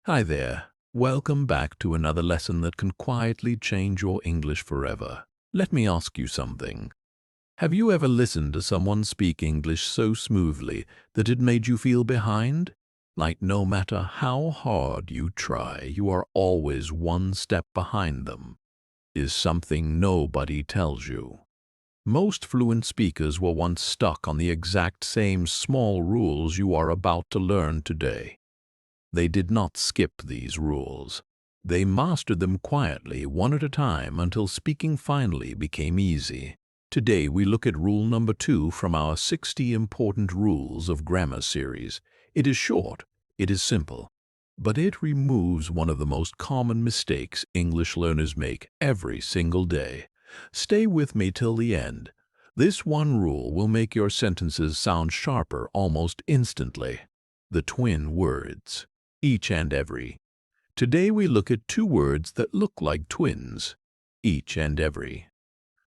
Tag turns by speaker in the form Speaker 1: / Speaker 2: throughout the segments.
Speaker 1: Hi there. Welcome back to another lesson that can quietly change your English forever. Let me ask you something. Have you ever listened to someone speak English so smoothly that it made you feel behind? Like no matter how hard you try, you are always one step behind them. Is something nobody tells you. Most fluent speakers were once stuck on the exact same small rules you are about to learn today. They did not skip these rules. They mastered them quietly, one at a time, until speaking finally became easy. Today we look at rule number 2 from our 60 Important Rules of Grammar series. It is short, it is simple, but it removes one of the most common mistakes English learners make every single day. Stay with me till the end. This one rule will make your sentences sound sharper almost instantly. The twin words. Each and every. Today we look at two words that look like twins. Each and every.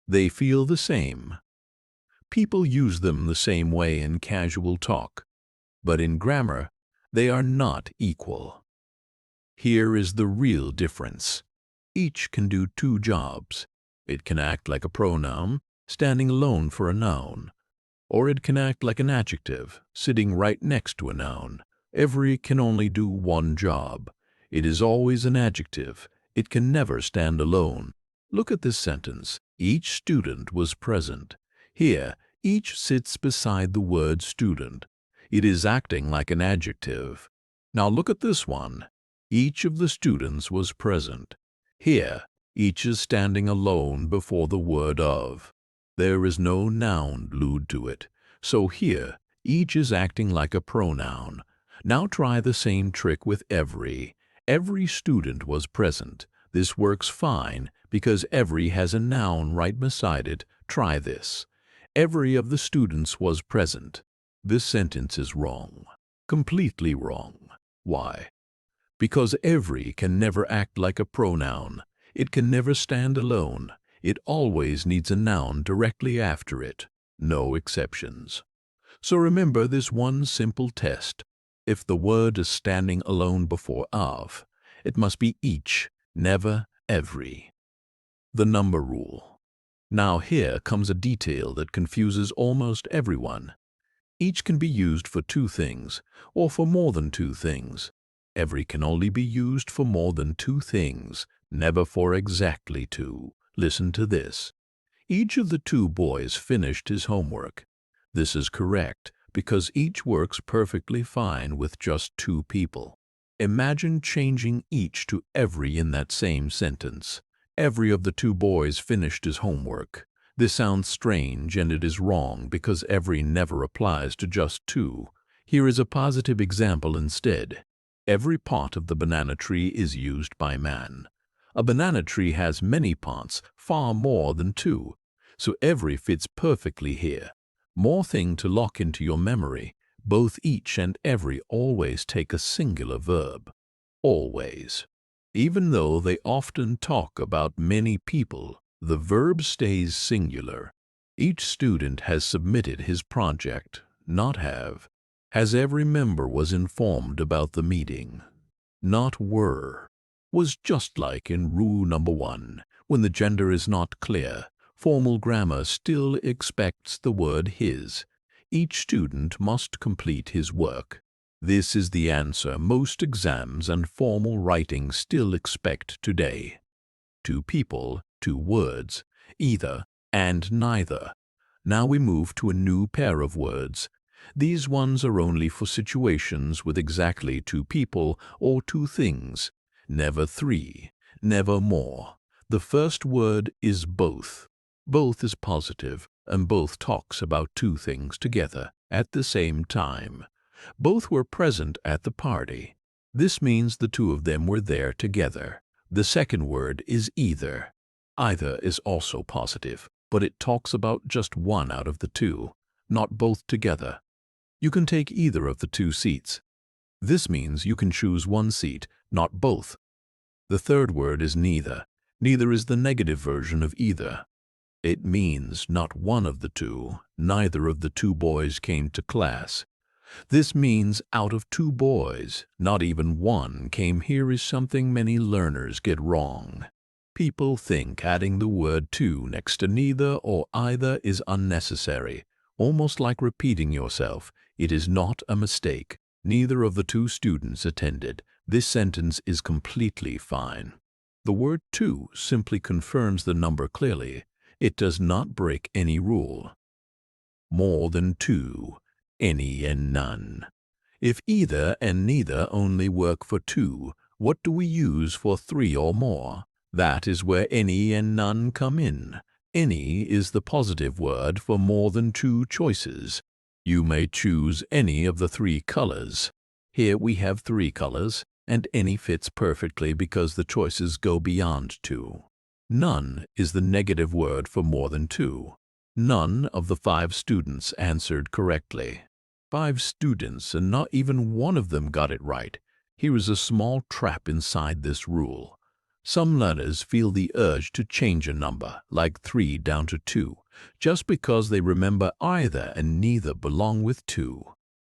Speaker 1: They feel the same. People use them the same way in casual talk, but in grammar, they are not equal. Here is the real difference. Each can do two jobs. It can act like a pronoun, standing alone for a noun, or it can act like an adjective, sitting right next to a noun. Every can only do one job. It is always an adjective. It can never stand alone. Look at this sentence. Each student was present. Here, each sits beside the word student. It is acting like an adjective. Now look at this one. Each of the students was present. Here, each is standing alone before the word of. There is no noun glued to it. So here, each is acting like a pronoun. Now try the same trick with every. Every student was present. This works fine because every has a noun right beside it. Try this. Every of the students was present. This sentence is wrong. Completely wrong. Why? Because every can never act like a pronoun. It can never stand alone. It always needs a noun directly after it. No exceptions. So remember this one simple test. If the word is standing alone before of, it must be each, never every. The number rule. Now here comes a detail that confuses almost everyone. Each can be used for two things, or for more than two things. Every can only be used for more than two things, never for exactly two. Listen to this. Each of the two boys finished his homework. This is correct because each works perfectly fine with just two people. Imagine changing each to every in that same sentence. Every of the two boys finished his homework. This sounds strange and it is wrong because every never applies to just two. Here is a positive example instead. Every part of the banana tree is used by man. A banana tree has many parts, far more than two, so every fits perfectly here. More thing to lock into your memory. Both each and every always take a singular verb. Always. Even though they often talk about many people, the verb stays singular. Each student has submitted his project, not have. Has every member was informed about the meeting. Not were. Was just like in rule number 1. When the gender is not clear, formal grammar still expects the word his. Each student must complete his work. This is the answer most exams and formal writing still expect today. Two people, two words, either and neither. Now we move to a new pair of words. These ones are only for situations with exactly two people or two things. Never three, never more. The first word is both. Both is positive, and both talks about two things together at the same time. Both were present at the party. This means the two of them were there together. The second word is either. Either is also positive, but it talks about just one out of the two, not both together. You can take either of the two seats. This means you can choose one seat, not both. The third word is neither. Neither is the negative version of either. It means not one of the two. Neither of the two boys came to class. This means out of 2 boys, not even 1 came. Here is something many learners get wrong. People think adding the word to next to neither or either is unnecessary, almost like repeating yourself. It is not a mistake. Neither of the 2 students attended. This sentence is completely fine. The word to simply confirms the number clearly. It does not break any rule. More than 2, any and none. If either and neither only work for 2, what do we use for 3 or more? That is where any and none come in. Any is the positive word for more than 2 choices. You may choose any of the 3 colors. Here we have 3 colors, and any fits perfectly because the choices go beyond 2. None is the negative word for more than 2. None of the 5 students answered correctly. 5 students, and not even one of them got it right. Here is a small trap inside this rule. Some learners feel the urge to change a number, like 3 down to 2, just because they remember either and neither belong with 2.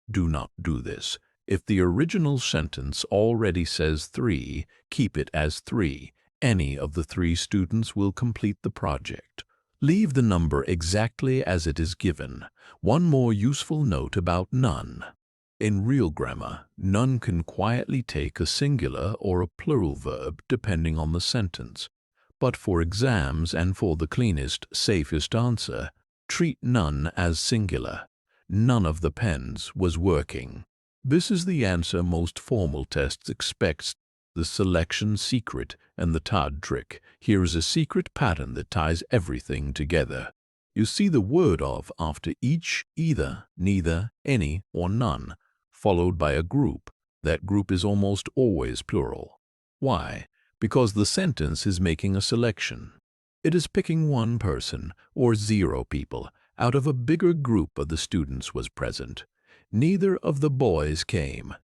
Speaker 1: Do not do this. If the original sentence already says 3, keep it as 3. Any of the 3 students will complete the project. Leave the number exactly as it is given. One more useful note about none. In real grammar, none can quietly take a singular or a plural verb depending on the sentence. But for exams and for the cleanest, safest answer, treat none as singular. None of the pens was working. This is the answer most formal tests expect. The selection secret and the Todd trick. Here is a secret pattern that ties everything together. You see the word of after each either, neither, any, or none, followed by a group. That group is almost always plural. Why? Because the sentence is making a selection. It is picking 1 person or 0 people out of a bigger group of the students was present. Neither of the boys came.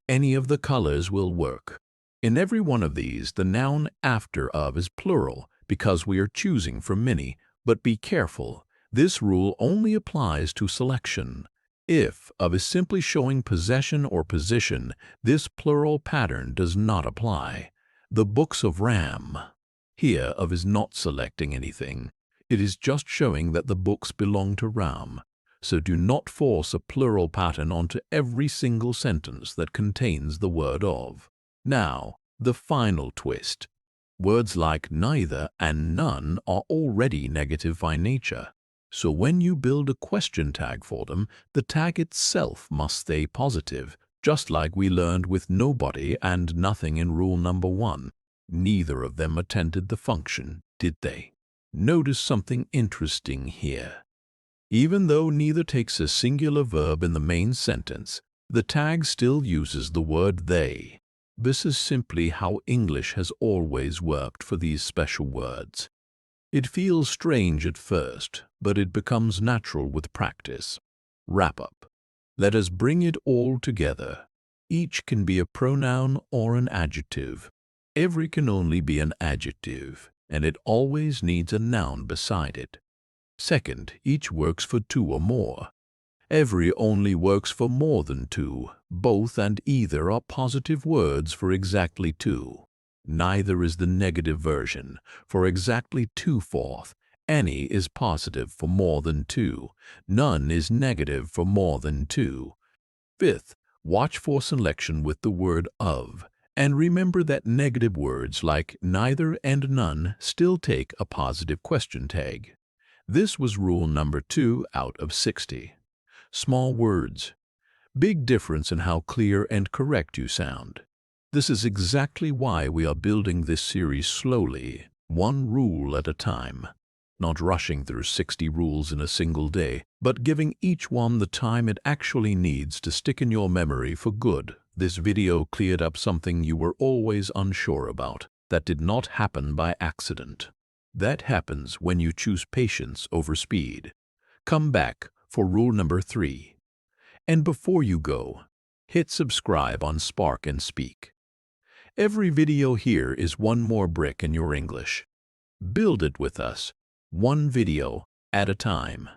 Speaker 1: Any of the colors will work. In every one of these, the noun after of is plural because we are choosing from many, but be careful. This rule only applies to selection. If of is simply showing possession or position, this plural pattern does not apply. The books of Ram. Here of is not selecting anything. It is just showing that the books belong to Ram. So do not force a plural pattern onto every single sentence that contains the word of. Now, the final twist. Words like neither and none are already negative by nature. So when you build a question tag for them, the tag itself must stay positive, just like we learned with nobody and nothing in rule number 1. Neither of them attended the function, did they? Notice something interesting here. Even though neither takes a singular verb in the main sentence, the tag still uses the word they. This is simply how English has always worked for these special words. It feels strange at first, but it becomes natural with practice. Wrap up. Let us bring it all together. Each can be a pronoun or an adjective. Every can only be an adjective, and it always needs a noun beside it. Second, each works for 2 or more. Every only works for more than 2. Both and either are positive words for exactly 2. Neither is the negative version for exactly 2/4. Any is positive for more than 2. None is negative for more than 2. Fifth, watch for selection with the word of. And remember that negative words like neither and none still take a positive question tag. This was rule number 2 out of 60. Small words. Big difference in how clear and correct you sound. This is exactly why we are building this series slowly, 1 rule at a time. Not rushing through 60 rules in a single day, but giving each one the time it actually needs to stick in your memory for good. This video cleared up something you were always unsure about. That did not happen by accident. That happens when you choose patience over speed. Come back for rule number 3. And before you go, hit subscribe on Spark and Speak. Every video here is 1 more brick in your English. Build it with us, 1 video at a time.